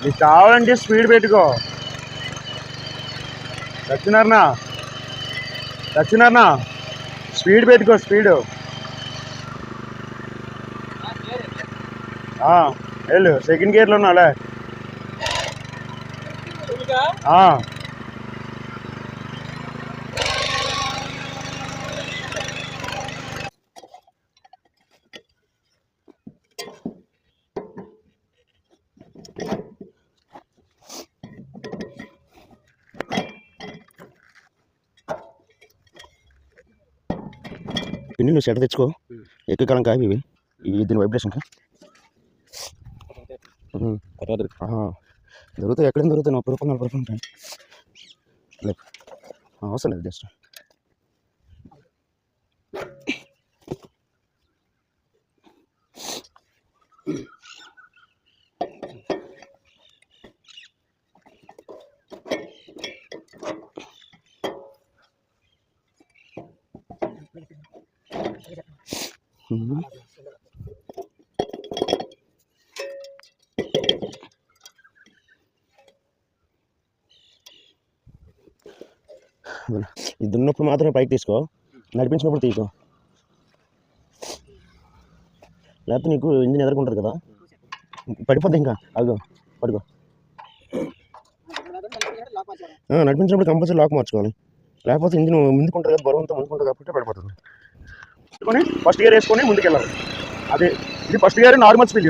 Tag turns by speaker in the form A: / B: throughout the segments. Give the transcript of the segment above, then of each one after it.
A: నీకు కావాలంటే స్పీడ్ పెట్టుకో. సత్యనారాయణ స్పీడ్ పెట్టుకో, స్పీడు వెళ్ళు. సెకండ్ గేర్లో ఉన్నాలే. పిన్ని నువ్వు సెట్ తెచ్చుకో, ఎక్కువ కాలం కావి ఇవి దీని వైబ్రేషన్కి దొరుకుతాయి. ఎక్కడేం దొరుకుతాయి? 30 రూపాయలు 40 రూపాయలు ఉంటాయి. లేదు అవసరం లేదు, జస్ట్ ఇది ఉన్నప్పుడు మాత్రమే పైకి తీసుకో, నడిపించినప్పుడు తీసుకో. లేకపోతే నీకు ఇంజిన్ ఎదుర్కొంటుంది కదా, పడిపోద్ది. ఇంకా అదిగో పడుకో. నడిపించినప్పుడు కంపల్సరీ లాక్ మార్చుకోవాలి, లేకపోతే ఇంజిన్ ముందుకుంటుంది కదా, బరువంతా ముందుకుంటుంది కాబట్టి పడిపోతుంది. ఫస్ట్ గేర్ వేసుకొని ముందుకెళ్ళాలి. అదే ఇది ఫస్ట్ గేర్ నార్మల్ స్పీడ్.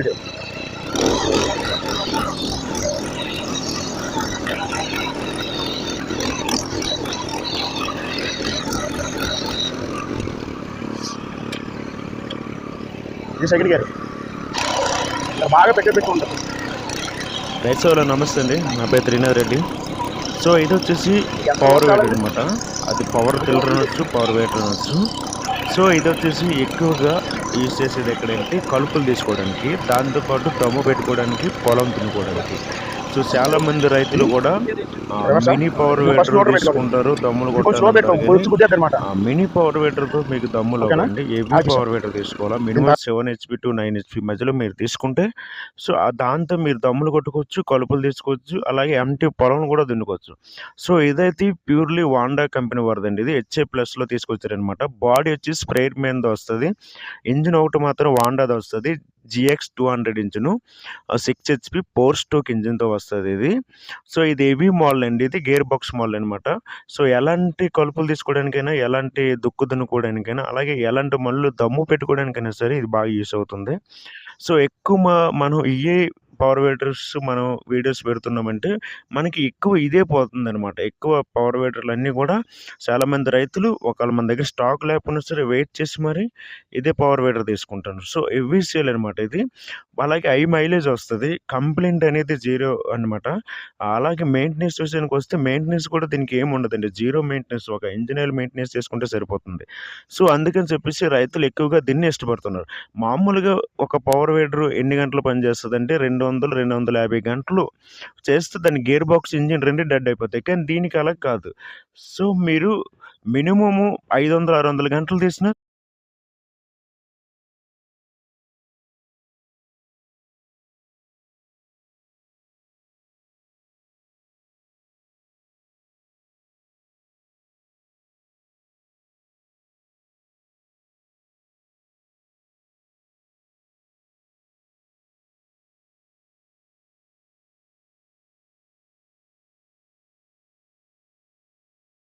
A: ఇది సెకండ్ గేర్. బాగా పెట్టుకుంటుంది.
B: రైట్ సోలో నమస్తే అండి, నా పేరు త్రినాథ్ రెడ్డి. సో ఇది వచ్చేసి పవర్ వేటర్ అనమాట. అది పవర్ టిల్లర్ అనొచ్చు, పవర్ వేటర్ అనొచ్చు. సో ఇది వచ్చేసి ఎక్కువగా యూజ్ చేసేది ఎక్కడంటే కలుపులు తీసుకోవడానికి, దాంతోపాటు దమ్ము పెట్టుకోవడానికి, పొలం దున్నుకోవడానికి. సో చాలా మంది రైతులు కూడా మినీ పవర్ వేటర్ తీసుకుంటారు, దమ్ములు కొట్టారు. మినీ పవర్ వేటర్తో మీకు దమ్ములు అవ్వండి. ఏవీ పవర్ వేటర్ తీసుకోవాలా, మినిమం 7 HP to 9 HP మధ్యలో మీరు తీసుకుంటే సో దాంతో మీరు దమ్ములు కొట్టుకోవచ్చు, కలుపులు తీసుకోవచ్చు, అలాగే ఎంటీ పొలం కూడా దున్నుకోవచ్చు. సో ఇదైతే ప్యూర్లీ వాండా కంపెనీ వారిదండి. ఇది HA+లో తీసుకొచ్చారనమాట. బాడీ వచ్చి స్ప్రేర్ మీద వస్తుంది. ఇంజిన్ ఒకటి మాత్రం వాండాది వస్తుంది, GX 200 ఇంజిన్, 6 HP 4 స్ట్రోక్ ఇంజిన్తో వస్తుంది ఇది. సో ఇది హెవీ మోడల్ అండి, ఇది గేర్ బాక్స్ మోడల్ అనమాట. సో ఎలాంటి కలుపులు తీసుకోవడానికైనా, ఎలాంటి దుక్కు దున్నుకోవడానికైనా, అలాగే ఎలాంటి మళ్ళీ దమ్ము పెట్టుకోవడానికైనా సరే ఇది బాగా యూస్ అవుతుంది. సో ఎక్కువ మనం ఇవే పవర్ వేటర్స్ మనం వీడియోస్ పెడుతున్నామంటే మనకి ఎక్కువ ఇదే పోతుందనమాట. ఎక్కువ పవర్ వేటర్లు అన్నీ కూడా చాలామంది రైతులు ఒకవేళ మన దగ్గర స్టాక్ లేకపోయినా సరే వెయిట్ చేసి మరి ఇదే పవర్ వేటర్ తీసుకుంటాను. సో ఎవ్రీ సేల్ అనమాట ఇది. అలాగే హై మైలేజ్ వస్తుంది, కంప్లైంట్ అనేది 0 అనమాట. అలాగే మెయింటెనెన్స్ విషయానికి వస్తే మెయింటెనెన్స్ కూడా దీనికి ఏమి ఉండదండి, 0 మెయింటెనెన్స్. ఒక ఇంజిన్ ఆయిల్ మెయింటెనెన్స్ చేసుకుంటే సరిపోతుంది. సో అందుకని చెప్పేసి రైతులు ఎక్కువగా దీన్ని ఇష్టపడుతున్నారు. మామూలుగా ఒక పవర్ వేటర్ ఎన్ని గంటలు పనిచేస్తుంది అంటే 200-250 గంటలు చేస్తే దాని గేర్ బాక్స్, ఇంజిన్ 2 డెడ్ అయిపోతాయి. కానీ దీనికి అలా కాదు. సో మీరు మినిమము 500-600 గంటలు తీసినా